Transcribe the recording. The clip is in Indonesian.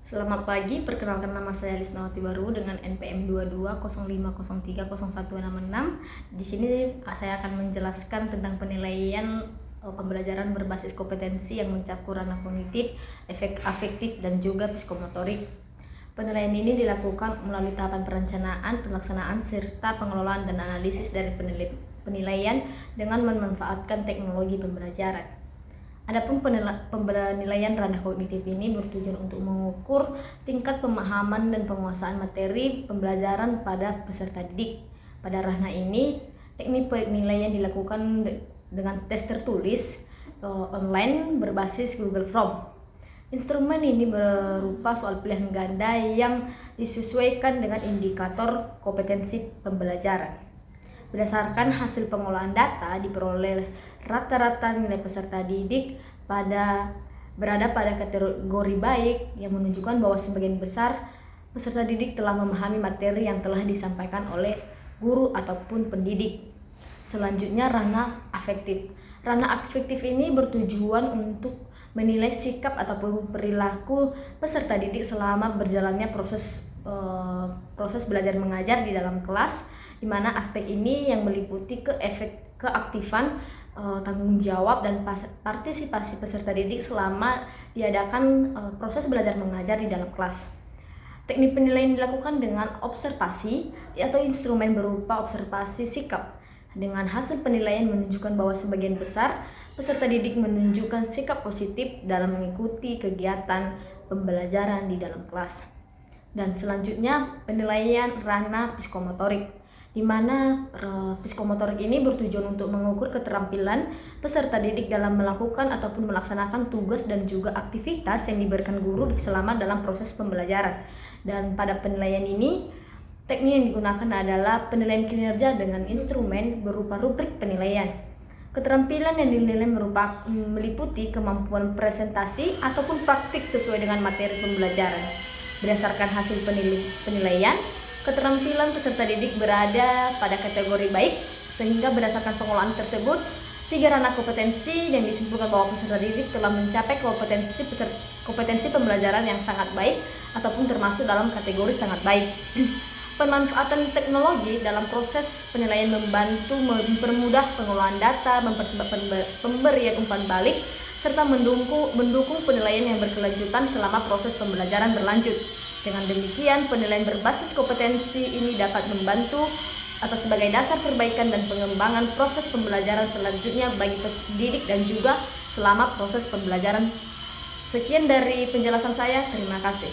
Selamat pagi, perkenalkan nama saya Lisnawati Baru dengan NPM 2205030166. Di sini saya akan menjelaskan tentang penilaian pembelajaran berbasis kompetensi yang mencakup ranah kognitif, afektif, dan juga psikomotorik. Penilaian ini dilakukan melalui tahapan perencanaan, pelaksanaan, serta pengelolaan dan analisis dari penilaian dengan memanfaatkan teknologi pembelajaran. Adapun penilaian ranah kognitif ini bertujuan untuk mengukur tingkat pemahaman dan penguasaan materi pembelajaran pada peserta didik. Pada ranah ini, teknik penilaian dilakukan dengan tes tertulis online berbasis Google Form. Instrumen ini berupa soal pilihan ganda yang disesuaikan dengan indikator kompetensi pembelajaran. Berdasarkan hasil pengolahan data, diperoleh rata-rata nilai peserta didik berada pada kategori baik, yang menunjukkan bahwa sebagian besar peserta didik telah memahami materi yang telah disampaikan oleh guru ataupun pendidik. Selanjutnya, ranah afektif. Ranah afektif ini bertujuan untuk menilai sikap ataupun perilaku peserta didik selama berjalannya proses belajar mengajar di dalam kelas, di mana aspek ini yang meliputi keaktifan, tanggung jawab, dan partisipasi peserta didik selama diadakan proses belajar mengajar di dalam kelas. Teknik penilaian dilakukan dengan observasi atau instrumen berupa observasi sikap. Dengan hasil penilaian menunjukkan bahwa sebagian besar peserta didik menunjukkan sikap positif dalam mengikuti kegiatan pembelajaran di dalam kelas. Dan selanjutnya, penilaian ranah psikomotorik, di mana psikomotorik ini bertujuan untuk mengukur keterampilan peserta didik dalam melakukan ataupun melaksanakan tugas dan juga aktivitas yang diberikan guru selama dalam proses pembelajaran. Dan pada penilaian ini, teknik yang digunakan adalah penilaian kinerja dengan instrumen berupa rubrik penilaian. Keterampilan yang dinilai meliputi kemampuan presentasi ataupun praktik sesuai dengan materi pembelajaran. Berdasarkan hasil penilaian, keterampilan peserta didik berada pada kategori baik, sehingga berdasarkan pengolahan tersebut, 3 ranah kompetensi yang disimpulkan bahwa peserta didik telah mencapai kompetensi pembelajaran yang sangat baik ataupun termasuk dalam kategori sangat baik. Pemanfaatan teknologi dalam proses penilaian membantu mempermudah pengolahan data, mempercepat pemberian umpan balik, serta mendukung penilaian yang berkelanjutan selama proses pembelajaran berlanjut. Dengan demikian, penilaian berbasis kompetensi ini dapat membantu atau sebagai dasar perbaikan dan pengembangan proses pembelajaran selanjutnya bagi pendidik dan juga selama proses pembelajaran. Sekian dari penjelasan saya, terima kasih.